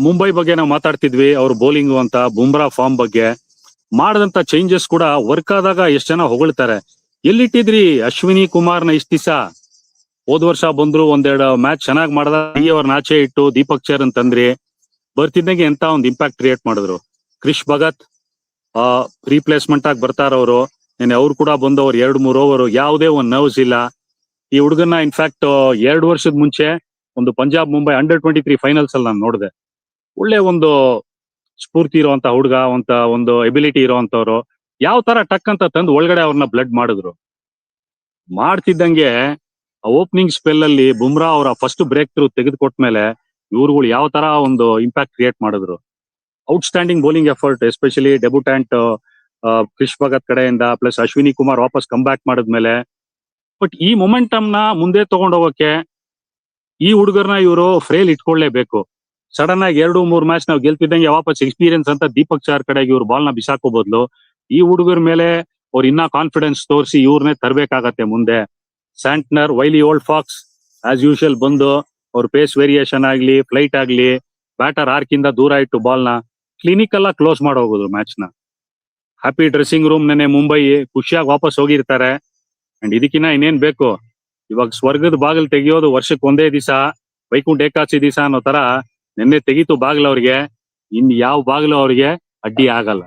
ಮುಂಬೈ ಬಗ್ಗೆ ನಾವು ಮಾತಾಡ್ತಿದ್ವಿ, ಅವ್ರ ಬೌಲಿಂಗ್ ಅಂತ, ಬುಮ್ರಾ ಫಾರ್ಮ್ ಬಗ್ಗೆ ಮಾಡದಂತ ಚೇಂಜಸ್ ಕೂಡ ವರ್ಕ್ ಆದಾಗ ಎಷ್ಟ್ ಜನ ಹೊಗಳ್ತಾರೆ. ಎಲ್ಲಿಟ್ಟಿದ್ರಿ ಅಶ್ವಿನಿ ಕುಮಾರ್ನ ಇಷ್ಟ ದಿವಸ? ಹೋದ್ ವರ್ಷ ಬಂದ್ರು, ಒಂದೆರಡು ಮ್ಯಾಚ್ ಚೆನ್ನಾಗಿ ಮಾಡದ ಅವ್ರನ್ನ ಆಚೆ ಇಟ್ಟು ದೀಪಕ್ ಚೇರ್ ಅಂತಂದ್ರಿ. ಬರ್ತಿದ್ದಂಗೆ ಎಂತ ಒಂದು ಇಂಪ್ಯಾಕ್ಟ್ ಕ್ರಿಯೇಟ್ ಮಾಡಿದ್ರು. ಕ್ರಿಶ್ ಭಗತ್ ರೀಪ್ಲೇಸ್ಮೆಂಟ್ ಆಗಿ ಬರ್ತಾರವ್ರು. ಅವ್ರು ಕೂಡ ಬಂದು ಅವ್ರು 2-3 ಓವರ್ ಯಾವುದೇ ಒಂದು ನರ್ವ್ಸ್ ಇಲ್ಲ. ಈ ಹುಡುಗನ್ನ ಇನ್ಫ್ಯಾಕ್ಟ್ 2 ವರ್ಷದ ಮುಂಚೆ ಒಂದು ಪಂಜಾಬ್ ಮುಂಬೈ ಅಂಡರ್-23 ಫೈನಲ್ಸ್ ಅಲ್ಲಿ ನಾನು ನೋಡಿದೆ. ಒಳ್ಳೆ ಒಂದು ಸ್ಫೂರ್ತಿ ಇರುವಂತ ಹುಡುಗ, ಒಂದು ಎಬಿಲಿಟಿ ಇರುವಂತವ್ರು. ಯಾವ ತರ ಟಕ್ ಅಂತ ತಂದು ಒಳಗಡೆ ಅವ್ರನ್ನ ಬ್ಲಡ್ ಮಾಡಿದ್ರು. ಮಾಡ್ತಿದ್ದಂಗೆ ಓಪನಿಂಗ್ ಸ್ಪೆಲ್ ಅಲ್ಲಿ ಬುಮ್ರಾ ಅವರ ಫಸ್ಟ್ ಬ್ರೇಕ್ ಥ್ರೂ ತೆಗೆದುಕೊಟ್ಮೇಲೆ ಇವ್ರುಗಳು ಯಾವ ತರ ಒಂದು ಇಂಪ್ಯಾಕ್ಟ್ ಕ್ರಿಯೇಟ್ ಮಾಡಿದ್ರು. ಔಟ್ಸ್ಟ್ಯಾಂಡಿಂಗ್ ಬೌಲಿಂಗ್ ಎಫರ್ಟ್, ಎಸ್ಪೆಷಲಿ ಡೆಬ್ಯೂಟ್ಯಾಂಟ್ ಕ್ರಿಶ್ ಭಗತ್ ಕಡೆಯಿಂದ, ಪ್ಲಸ್ ಅಶ್ವಿನಿ ಕುಮಾರ್ ವಾಪಸ್ ಕಮ್ ಬ್ಯಾಕ್ ಮಾಡಿದ್ಮೇಲೆ. ಬಟ್ ಈ ಮೊಮೆಂಟಮ್ ನ ಮುಂದೆ ತಗೊಂಡೋಗಕ್ಕೆ ಈ ಹುಡುಗರ್ನ ಇವರು ಫ್ರೇಲ್ ಇಟ್ಕೊಳ್ಳೇಬೇಕು. ಸಡನ್ ಆಗಿ 2-3 ಮ್ಯಾಚ್ ನಾವು ಗೆಲ್ತಿದ್ದಂಗೆ ವಾಪಸ್ ಎಕ್ಸ್ಪೀರಿಯನ್ಸ್ ಅಂತ ದೀಪಕ್ ಚಾರ್ ಕಡೆಗೆ ಇವ್ರು ಬಾಲ್ ನ ಬಿಸಾಕೋ ಬದಲು ಈ ಹುಡುಗರ ಮೇಲೆ ಅವ್ರು ಇನ್ನ ಕಾನ್ಫಿಡೆನ್ಸ್ ತೋರಿಸಿ ಇವ್ರನ್ನೇ ತರಬೇಕಾಗತ್ತೆ ಮುಂದೆ. Santner, wily old fox as usual ಬಂದು ಅವ್ರ ಪೇಸ್ ವೇರಿಯೇಷನ್ ಆಗ್ಲಿ, ಫ್ಲೈಟ್ ಆಗ್ಲಿ, ಬ್ಯಾಟರ್ ಆರ್ಕಿಂದ ದೂರ ಇಟ್ಟು ಬಾಲ್ ನ ಕ್ಲಿನಿಕಲ್ ಆಗಿ ಕ್ಲೋಸ್ ಮಾಡೋಗೋದು ಮ್ಯಾಚ್ ನ. ಹ್ಯಾಪಿ ಡ್ರೆಸ್ಸಿಂಗ್ ರೂಮ್ ನೆನೆ ಮುಂಬೈ ಖುಷಿಯಾಗಿ ವಾಪಸ್ ಹೋಗಿರ್ತಾರೆ. ಅಂಡ್ ಇದಕ್ಕಿನ್ನ ಇನ್ನೇನ್ ಬೇಕು? ಇವಾಗ ಸ್ವರ್ಗದ ಬಾಗಿಲು ತೆಗಿಯೋದು ವರ್ಷಕ್ಕೆ ಒಂದೇ ದಿವಸ, ವೈಕುಂಠ ಏಕಾದಶಿ ದಿವಸ ಅನ್ನೋ ತರ ನಿನ್ನೆ ತೆಗೀತು ಬಾಗಿಲು ಅವ್ರಿಗೆ. ಇನ್ ಯಾವ ಬಾಗಿಲು ಅವ್ರಿಗೆ ಅಡ್ಡಿ ಆಗಲ್ಲ.